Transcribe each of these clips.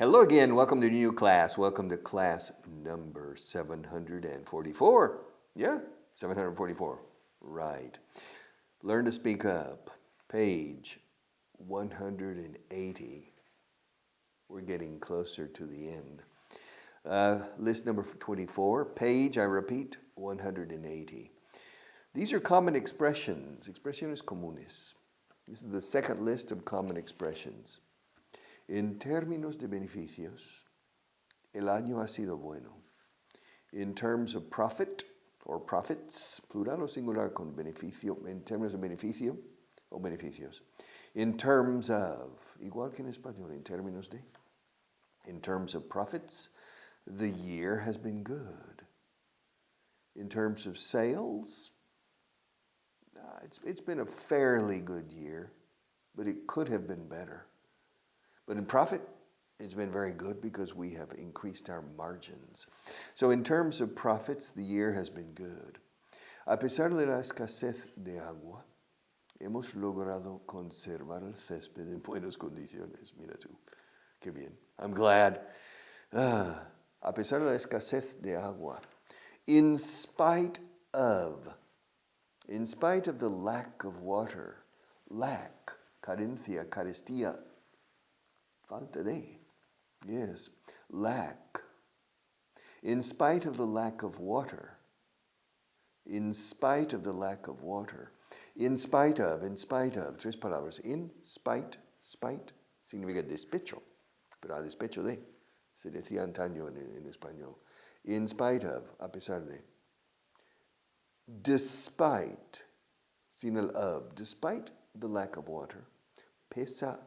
Hello again. Welcome to new class. Welcome to class number 744. Yeah, 744. Right. Learn to speak up. Page 180. We're getting closer to the end. List number 24. Page, I repeat, 180. These are common expressions. Expresiones comunes. This is the second list of common expressions. En términos de beneficios, el año ha sido bueno. In terms of profit or profits, plural o singular con beneficio, en términos de beneficio o beneficios. In terms of, igual que en español, en términos de. In terms of profits, the year has been good. In terms of sales, it's been a fairly good year, but it could have been better. But in profit, it's been very good because we have increased our margins. So in terms of profits, the year has been good. A pesar de la escasez de agua, hemos logrado conservar el césped en buenas condiciones. Mira tú, qué bien. I'm glad. A pesar de la escasez de agua, in spite of the lack of water, lack, carencia, carestía, falta de, yes, lack. In spite of the lack of water, in spite of the lack of water, in spite of, tres palabras. In spite, spite, significa despecho, pero a despecho de, se decía antaño en español. In spite of, a pesar de. Despite, sin el of, despite the lack of water, pese a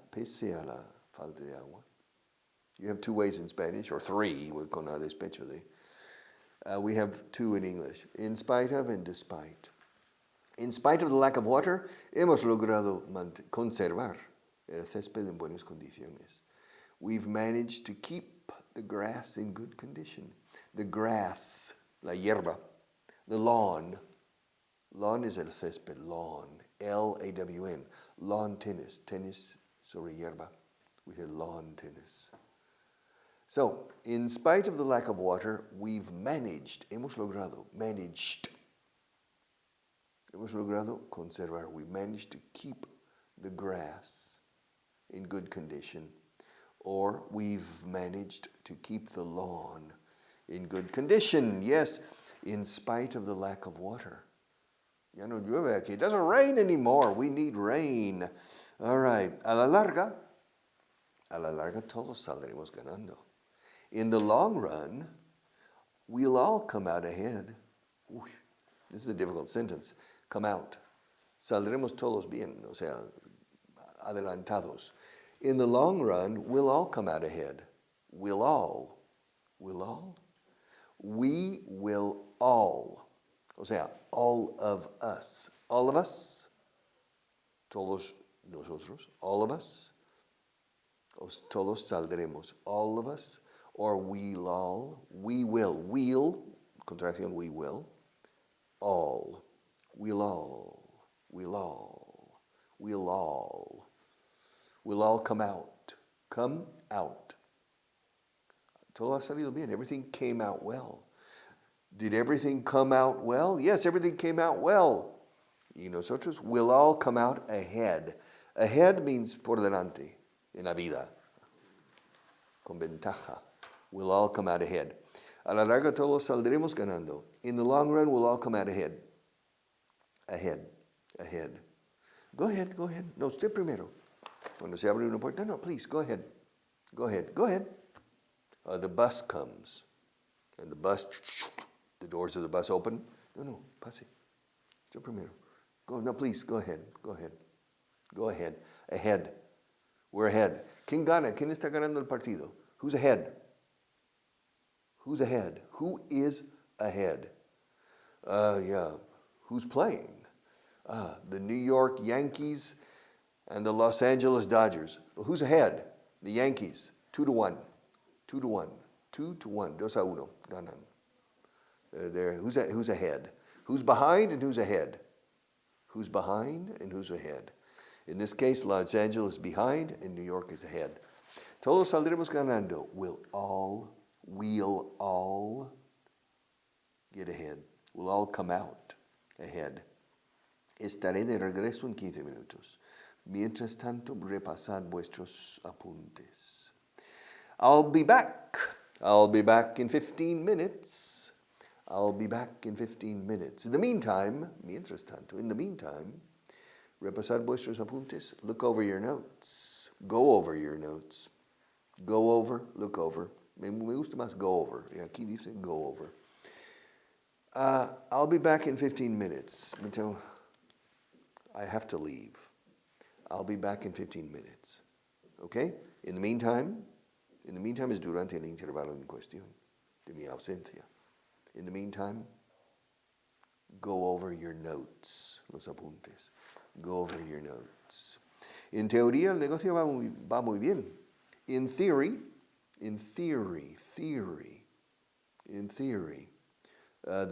la falta de agua. You have two ways in Spanish, or three, con a despecho de. We have two in English, in spite of and despite. In spite of the lack of water, hemos logrado conservar el césped en buenas condiciones. We've managed to keep the grass in good condition. The grass, la hierba, the lawn. Lawn is el césped, lawn, L-A-W-N, lawn tennis, tennis sobre hierba. We had lawn tennis. So, in spite of the lack of water, we've managed, hemos logrado, managed. Hemos logrado conservar, we managed to keep the grass in good condition, or we've managed to keep the lawn in good condition. Yes, in spite of the lack of water. Ya no llueve aquí. It doesn't rain anymore. We need rain. All right. A la larga todos saldremos ganando. In the long run, we'll all come out ahead. Uy, this is a difficult sentence. Come out. Saldremos todos bien, o sea, adelantados. In the long run, we'll all come out ahead. We'll all. Will all? We will all. O sea, all of us. All of us. Todos nosotros. All of us. Todos saldremos. All of us. Or we'll all. We will. We'll. Contracción, we will. All. We'll all. We'll all. We'll all. We'll all come out. Come out. Todo ha salido bien. Everything came out well. Did everything come out well? Yes, everything came out well. Y nosotros will all come out ahead. Ahead means por delante, en la vida. Con ventaja. We'll all come out ahead. A la larga todos saldremos ganando. In the long run, we'll all come out ahead. Ahead. Ahead. Go ahead. No, usted primero. Cuando se abre una puerta, no, please, go ahead. Go ahead. The bus comes. And the doors of the bus open. No, pase. Yo primero. No, please, go ahead. Ahead. We're ahead. ¿Quién gana? ¿Quién está ganando el partido? Who's ahead? Who is ahead? Yeah. Who's playing? The New York Yankees and the Los Angeles Dodgers. Well, who's ahead? The Yankees. 2-1. 2-1. 2-1. Ganan. Who's ahead? Who's behind and who's ahead? Who's behind and who's ahead? In this case, Los Angeles is behind and New York is ahead. Todos saldremos ganando. We'll all get ahead. We'll all come out ahead. Estaré de regreso en 15 minutos. Mientras tanto, repasad vuestros apuntes. I'll be back. I'll be back in 15 minutes. I'll be back in 15 minutes. In the meantime, mientras tanto, in the meantime, repasad vuestros apuntes. Look over your notes. Go over your notes. Go over, look over. Me gusta más go over. Y aquí dice go over. I'll be back in 15 minutes. I have to leave. I'll be back in 15 minutes. Okay? In the meantime es durante el intervalo en cuestión de mi ausencia. In the meantime, go over your notes, los apuntes. Go over your notes. En teoría, el negocio va muy bien. In theory, the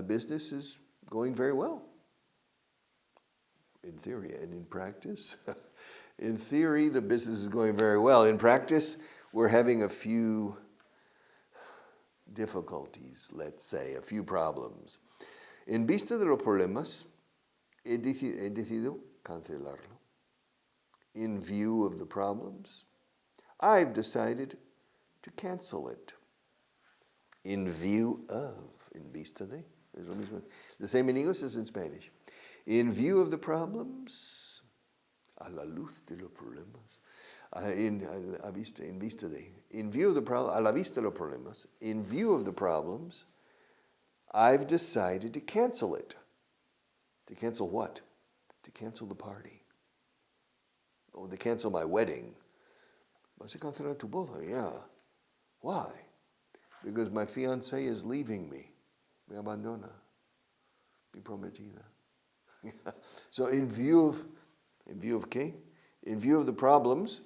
business is going very well. In theory and in practice. In theory, the business is going very well. In practice, we're having a few difficulties, let's say, a few problems. En vista de los problemas, he decidido cancelarlo. In view of the problems, I've decided to cancel it. In view of, en vista de, es lo mismo. The same in English as in Spanish. In view of the problems, a la luz de los problemas. En vista de. In view of the problem, a la vista de los problemas. In view of the problems, I've decided to cancel it. To cancel what? To cancel the party. Or to cancel my wedding. ¿Vas a cancelar tu boda? Yeah. Why? Because my fiancé is leaving me. Me abandona. Mi prometida. So in view of ¿qué? In view of the problems,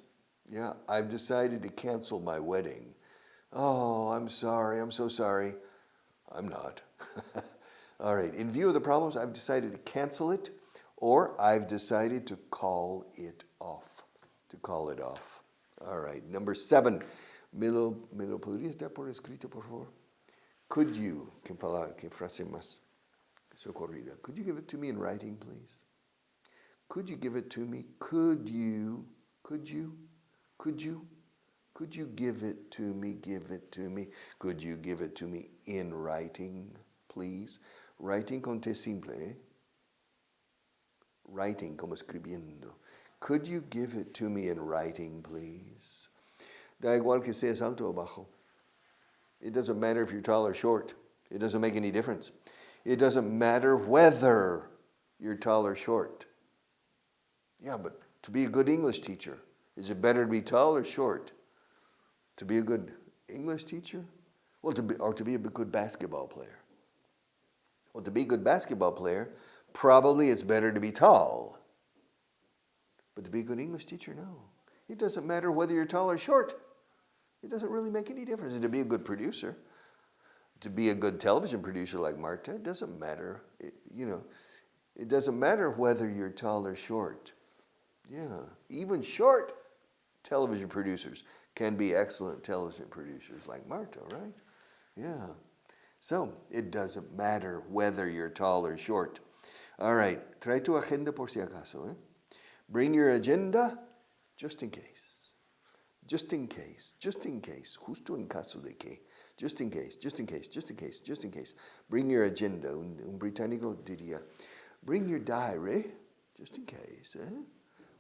yeah, I've decided to cancel my wedding. Oh, I'm sorry. I'm so sorry. I'm not. All right. In view of the problems, I've decided to cancel it, or I've decided to call it off. To call it off. All right. Number 7. ¿Me lo podrías dar por escrito, por favor? Could you, qué frase más socorrida. Could you give it to me in writing, please? Could you give it to me? Could you give it to me? Give it to me. Could you give it to me in writing, please? Writing con T simple, ¿eh? Writing como escribiendo. Could you give it to me in writing, please? Da igual que seas alto o bajo. It doesn't matter if you're tall or short. It doesn't make any difference. It doesn't matter whether you're tall or short. Yeah, but to be a good English teacher, is it better to be tall or short? To be a good English teacher? Well, to be a good basketball player. Well, to be a good basketball player, probably it's better to be tall. But to be a good English teacher, no. It doesn't matter whether you're tall or short. It doesn't really make any difference. And to be a good producer, to be a good television producer like Marta, it doesn't matter. It doesn't matter whether you're tall or short. Yeah, even short television producers can be excellent television producers like Marta, right? Yeah. So, it doesn't matter whether you're tall or short. All right, trae tu agenda por si acaso. ¿Eh? Bring your agenda just in case. Just in case. Just in case. Justo en caso de que. Just in case. Just in case. Just in case. Just in case. Bring your agenda. Un británico diría, bring your diary just in case. ¿Eh?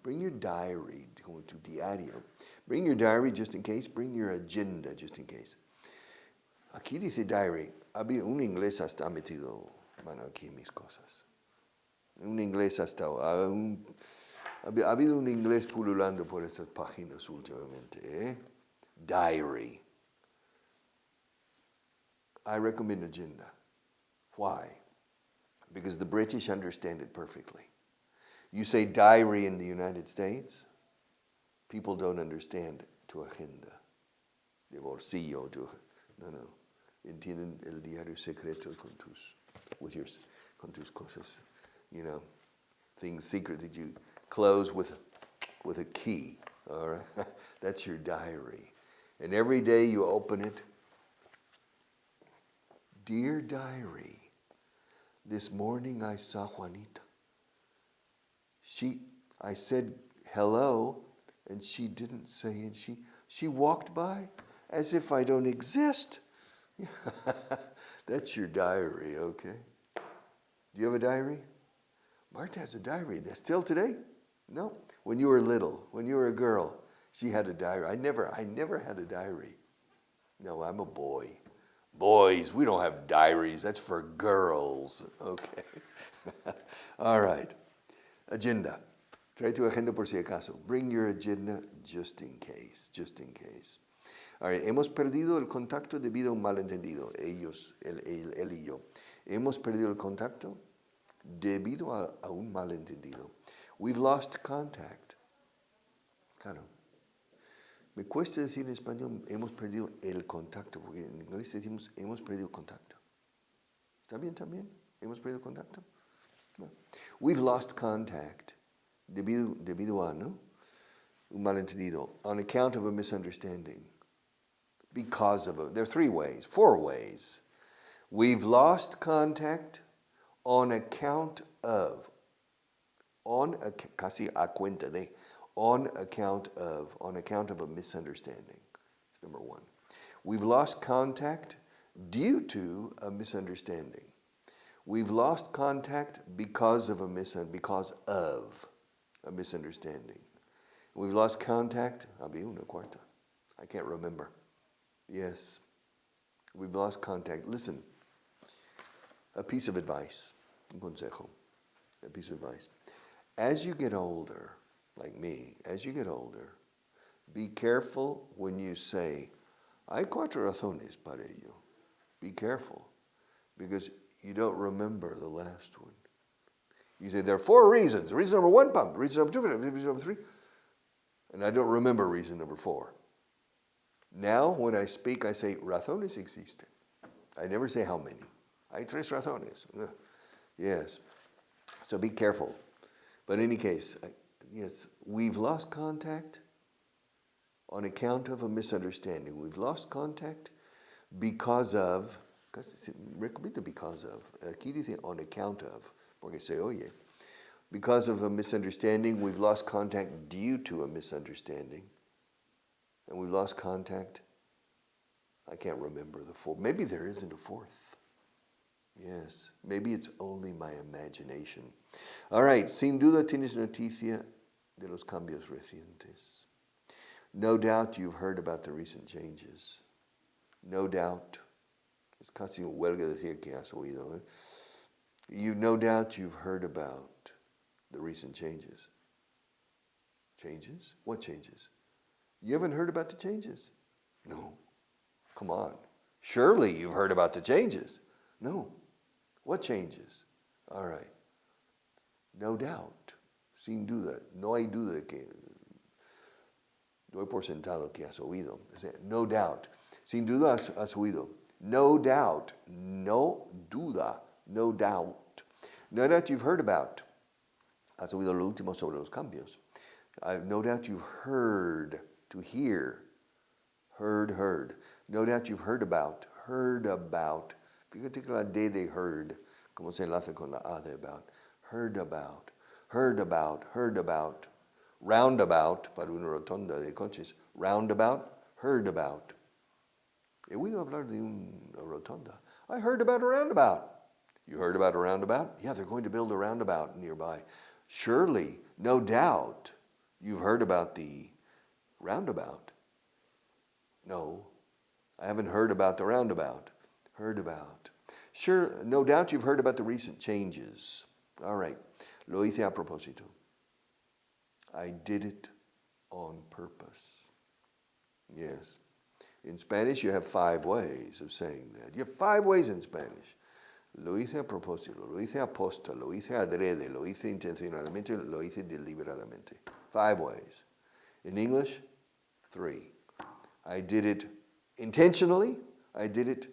Bring your diary, como tu diario. Bring your diary just in case. Bring your agenda just in case. Aquí dice diary. Había un inglés hasta metido mano aquí en mis cosas. Un inglés hasta... ha habido un inglés pululando por estas páginas últimamente. ¿Eh? Diary. I recommend agenda. Why? Because the British understand it perfectly. You say diary in the United States, people don't understand tu agenda. De bolsillo, no. Entienden el diario secreto con tus cosas, things secret that you close with a key. All right, that's your diary. And every day you open it. Dear diary, this morning I saw Juanita. I said hello, and she didn't say, and she walked by as if I don't exist. That's your diary, okay? Do you have a diary? Marta has a diary. Still today? No. When you were little, when you were a girl, she had a diary. I never had a diary. No, I'm a boy. Boys, we don't have diaries. That's for girls. Okay. All right. Agenda. Trae tu agenda por si acaso. Bring your agenda just in case. Just in case. All right. Hemos perdido el contacto debido a un malentendido. Ellos, él y yo. Hemos perdido el contacto debido a un malentendido. We've lost contact. Claro. Me cuesta decir en español, hemos perdido el contacto, porque en inglés decimos, hemos perdido el contacto. ¿Está bien también? ¿Hemos perdido el contacto? No. We've lost contact, debido a, ¿no? Un malentendido, on account of a misunderstanding. Because of there are 4 ways. We've lost contact on account of, casi a cuenta de, on account of a misunderstanding. That's number 1. We've lost contact due to a misunderstanding. We've lost contact because of a misunderstanding. We've lost contact, una cuarta. I can't remember. Yes. We've lost contact. Listen, a piece of advice, un consejo, a piece of advice. As you get older, like me, as you get older, be careful when you say, hay 4 razones para ello. Be careful, because you don't remember the last one. You say, there are 4 reasons. Reason number 1, pump. Reason number 2, reason number 3. And I don't remember reason number 4. Now, when I speak, I say, razones existen. I never say how many. Hay 3 razones. Yes. So be careful. But in any case, yes, we've lost contact on account of a misunderstanding. We've lost contact because of, repite because of. Aquí dice on account of, porque se oye. Because of a misunderstanding, we've lost contact due to a misunderstanding. And we've lost contact. I can't remember the 4th. Maybe there isn't a 4th. Yes, maybe it's only my imagination. All right, sin duda tienes noticia de los cambios recientes. No doubt you've heard about the recent changes. No doubt. Es casi un huelga decir que has oído. No doubt you've heard about the recent changes. Changes? What changes? You haven't heard about the changes? No. Come on. Surely you've heard about the changes. No. What changes? All right. No doubt. Sin duda. No hay duda que doy por sentado que has oído. No doubt. Sin duda has oído. No doubt. No duda. No doubt. No doubt you've heard about. Has oído lo último sobre los cambios. No doubt you've heard. To hear. Heard. No doubt you've heard about. Fíjate que la D de heard, como se enlaza con la A de about. Heard about. Roundabout, para una rotonda de coches. Roundabout, heard about. He oído hablar de una rotonda. I heard about a roundabout. You heard about a roundabout? Yeah, they're going to build a roundabout nearby. Surely, no doubt, you've heard about the roundabout. No, I haven't heard about the roundabout. Heard about. Sure, no doubt you've heard about the recent changes. All right. Lo hice a propósito. I did it on purpose. Yes. In Spanish, you have 5 ways of saying that. You have 5 ways in Spanish. Lo hice a propósito, lo hice aposta, lo hice adrede, lo hice intencionalmente, lo hice deliberadamente. 5 ways. In English, 3. I did it intentionally, I did it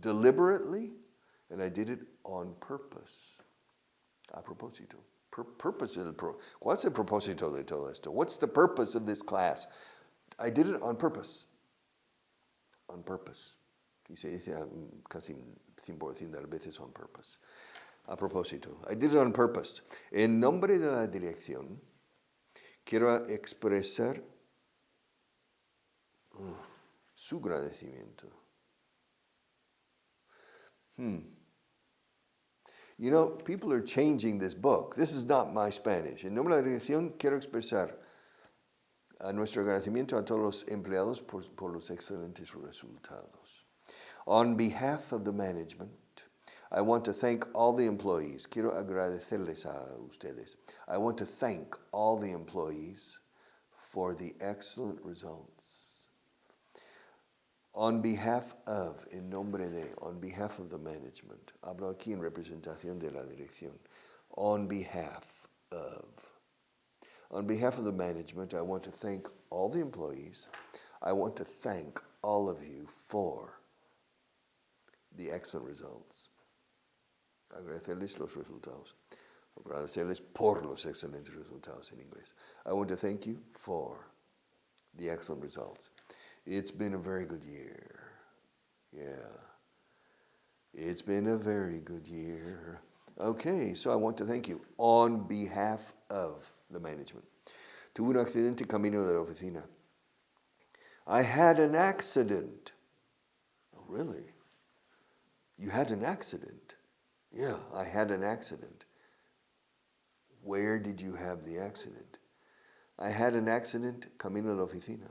deliberately, and I did it on purpose. A propósito. ¿Cuál es el propósito de todo esto? What's the purpose of this class? I did it on purpose. On purpose. Y se dice casi 100% de las veces on purpose. A propósito. I did it on purpose. En nombre de la dirección, quiero expresar su agradecimiento. You know, people are changing this book. This is not my Spanish. En nombre de la dirección, quiero expresar a nuestro agradecimiento a todos los empleados por los excelentes resultados. On behalf of the management, I want to thank all the employees. Quiero agradecerles a ustedes. I want to thank all the employees for the excellent results. On behalf of, en nombre de, on behalf of the management. Hablo aquí en representación de la dirección. On behalf of. On behalf of the management, I want to thank all the employees. I want to thank all of you for the excellent results. Agradecerles los resultados. Agradecerles por los excelentes resultados en inglés. I want to thank you for the excellent results. It's been a very good year. Yeah. It's been a very good year. Okay, so I want to thank you on behalf of the management. Tuve un accidente camino de la oficina. I had an accident. Oh, really? You had an accident? Yeah, I had an accident. Where did you have the accident? I had an accident camino de la oficina.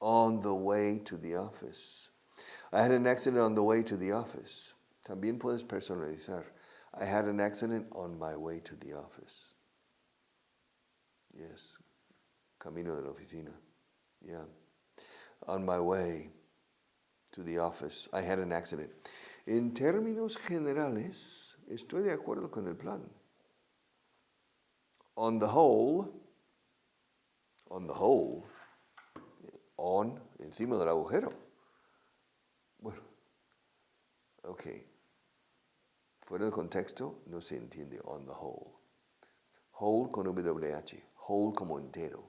On the way to the office. I had an accident on the way to the office. También puedes personalizar. I had an accident on my way to the office. Yes. Camino de la oficina. Yeah. On my way to the office, I had an accident. En términos generales, estoy de acuerdo con el plan. On the whole, on, encima del agujero. Bueno, ok. Fuera de contexto, no se entiende on the whole. Whole con WH, whole como entero.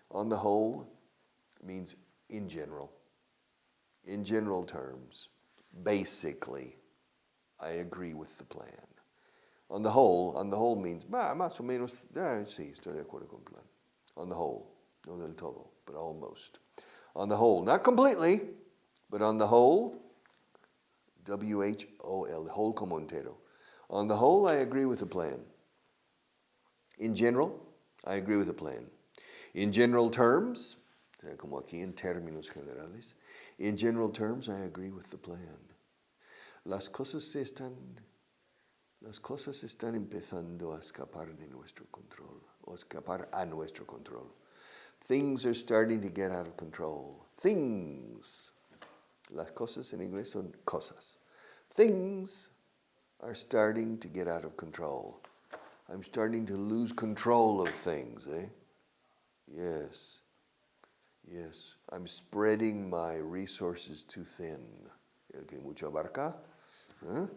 On the whole means in general. In general terms, basically, I agree with the plan. On the whole means, más o menos, sí, estoy de acuerdo con el plan. On the whole, no del todo, but almost. On the whole, not completely, but on the whole, W-H-O-L, whole como entero. On the whole, I agree with the plan. In general, I agree with the plan. In general terms, como aquí en términos generales, in general terms, I agree with the plan. Las cosas están empezando a escapar de nuestro control, o escapar a nuestro control. Things are starting to get out of control. Things. Las cosas en inglés son cosas. Things are starting to get out of control. I'm starting to lose control of things, eh? Yes. Yes. I'm spreading my resources too thin. El que mucho abarca. Huh?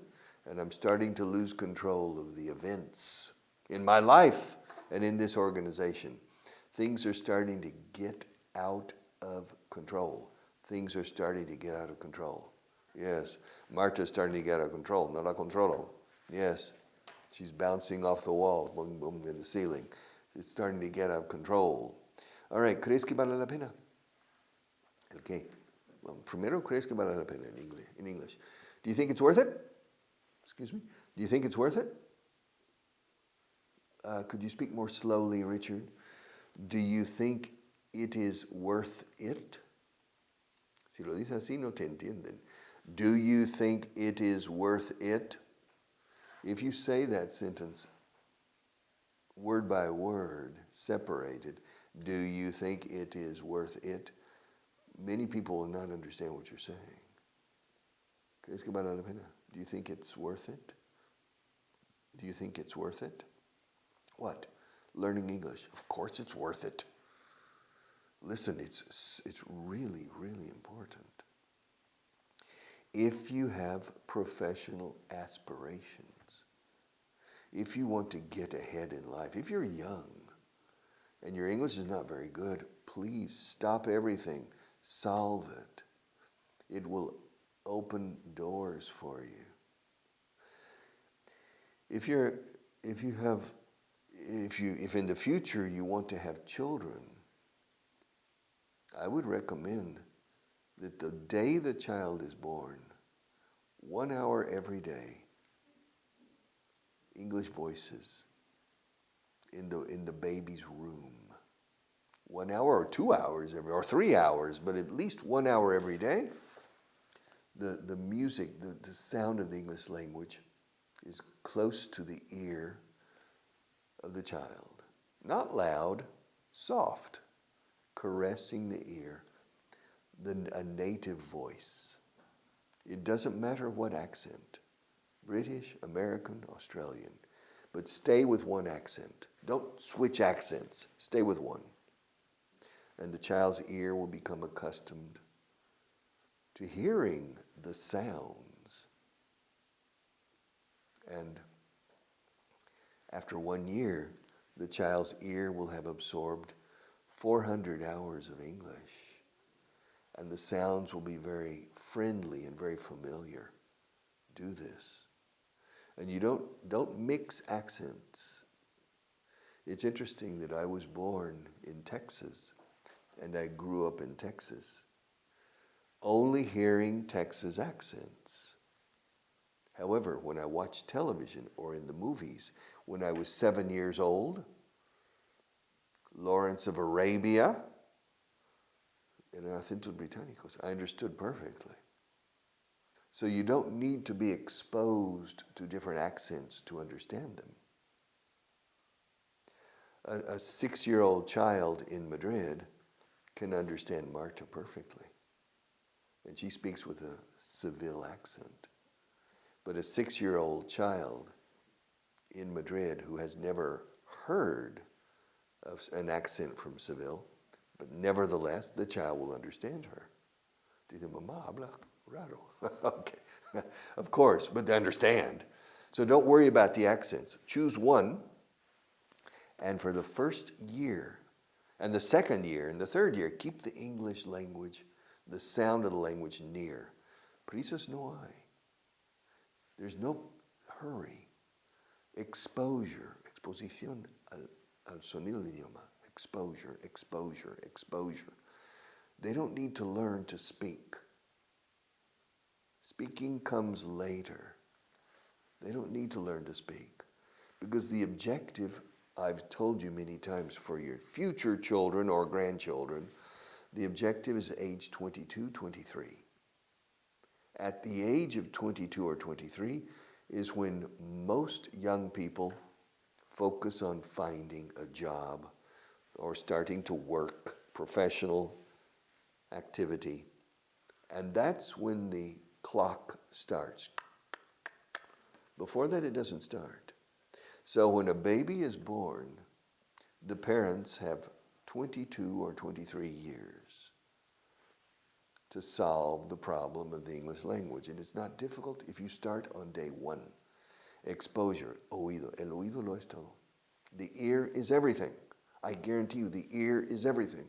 And I'm starting to lose control of the events in my life and in this organization. Things are starting to get out of control. Things are starting to get out of control. Yes. Marta's starting to get out of control. No la controlo. Yes. She's bouncing off the walls, boom, boom, in the ceiling. It's starting to get out of control. All right. ¿Crees que vale la pena? ¿El qué? Well, primero, ¿crees que vale la pena in English? Do you think it's worth it? Excuse me? Do you think it's worth it? Could you speak more slowly, Richard? Do you think it is worth it? Si lo dices así, no te entienden. Do you think it is worth it? If you say that sentence word by word, separated, do you think it is worth it? Many people will not understand what you're saying. ¿Crees que vale la pena? Do you think it's worth it? Do you think it's worth it? What? Learning English. Of course it's worth it. Listen, it's really, really important. If you have professional aspirations, if you want to get ahead in life, if you're young and your English is not very good, please stop everything. Solve it. It will open doors for you. If in the future you want to have children, I would recommend that the day the child is born, 1 hour every day, English voices in the baby's room. 1 hour or 2 hours or 3 hours, but at least 1 hour every day. The music, the sound of the English language is close to the ear of the child. Not loud, soft, caressing the ear, a native voice. It doesn't matter what accent, British, American, Australian, but stay with one accent. Don't switch accents, stay with one. And the child's ear will become accustomed to hearing the sounds. And after 1 year, the child's ear will have absorbed 400 hours of English. And the sounds will be very friendly and very familiar. Do this. And you don't mix accents. It's interesting that I was born in Texas, and I grew up in Texas, only hearing Texas accents. However, when I watched television or in the movies, when I was 7 years old, Lawrence of Arabia, and Acentos Británicos, I understood perfectly. So you don't need to be exposed to different accents to understand them. A 6-year-old child in Madrid can understand Marta perfectly. And she speaks with a Seville accent. But a 6-year-old child in Madrid who has never heard of an accent from Seville, but nevertheless, the child will understand her. Dice, mamá habla raro. Okay, of course, but they understand. So don't worry about the accents. Choose one, and for the first year, and the second year, and the third year, keep the English language, the sound of the language near. Prisas no hay. There's no hurry. Exposure, exposición al sonido del idioma. Exposure, exposure, exposure. They don't need to learn to speak. Speaking comes later. They don't need to learn to speak. Because the objective, I've told you many times, for your future children or grandchildren, the objective is age 22, 23. At the age of 22 or 23 is when most young people focus on finding a job or starting to work, professional activity. And that's when the clock starts. Before that, it doesn't start. So when a baby is born, the parents have 22 or 23 years to solve the problem of the English language. And it's not difficult if you start on day 1. Exposure, oído. El oído lo es todo. The ear is everything. I guarantee you, the ear is everything.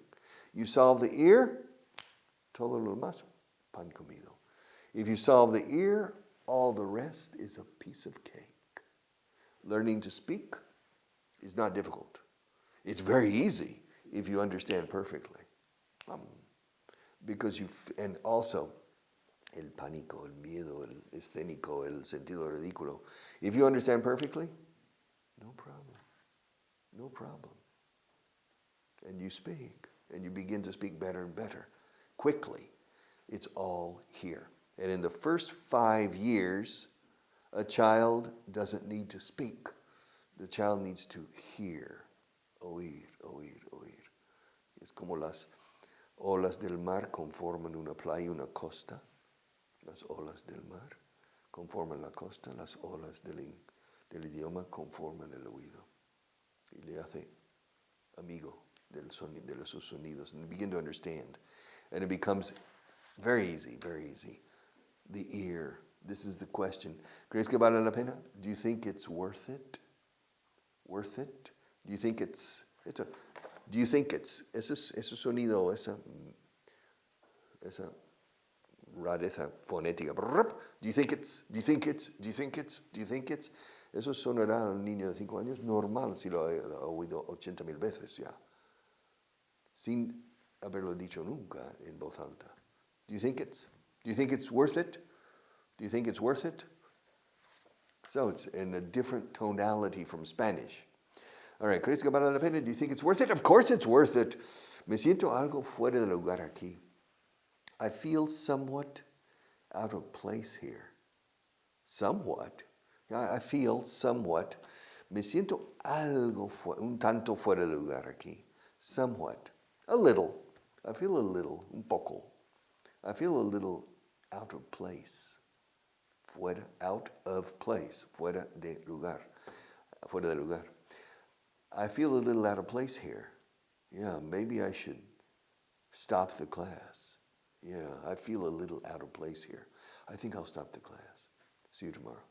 You solve the ear, todo lo demás, pan comido. If you solve the ear, all the rest is a piece of cake. Learning to speak is not difficult. It's very easy if you understand perfectly. Because and also, el pánico, el miedo, el escénico, el sentido ridículo. If you understand perfectly, no problem. No problem. And you speak, and you begin to speak better and better, quickly. It's all here. And in the first 5 years, a child doesn't need to speak. The child needs to hear, oír, oír, oír. Es como las olas del mar conforman una playa y una costa. Las olas del mar conforman la costa, las olas del idioma conforman el oído. Y le hace amigo de los sonidos. And you begin to understand. And it becomes very easy, very easy. The ear. This is the question. ¿Crees que vale la pena? Do you think it's worth it? Worth it? Do you think it's Do you think it's? Ese sonido, esa rareza fonética. Do you think it's? Do you think it's? Do you think it's? Do you think it's? Eso sonará a un niño de 5 años normal si lo ha oído 80,000 veces ya, sin haberlo dicho nunca en voz alta. Do you think it's? Do you think it's worth it? Do you think it's worth it? So it's in a different tonality from Spanish. All right, ¿crees que vale la pena? Do you think it's worth it? Of course it's worth it. Me siento algo fuera de lugar aquí. I feel somewhat out of place here. Somewhat? I feel somewhat. Me siento algo, un tanto fuera de lugar aquí. Somewhat. A little. I feel a little, un poco. I feel a little out of place. Out of place. Fuera de lugar. Fuera de lugar. I feel a little out of place here. Yeah, maybe I should stop the class. Yeah, I feel a little out of place here. I think I'll stop the class. See you tomorrow.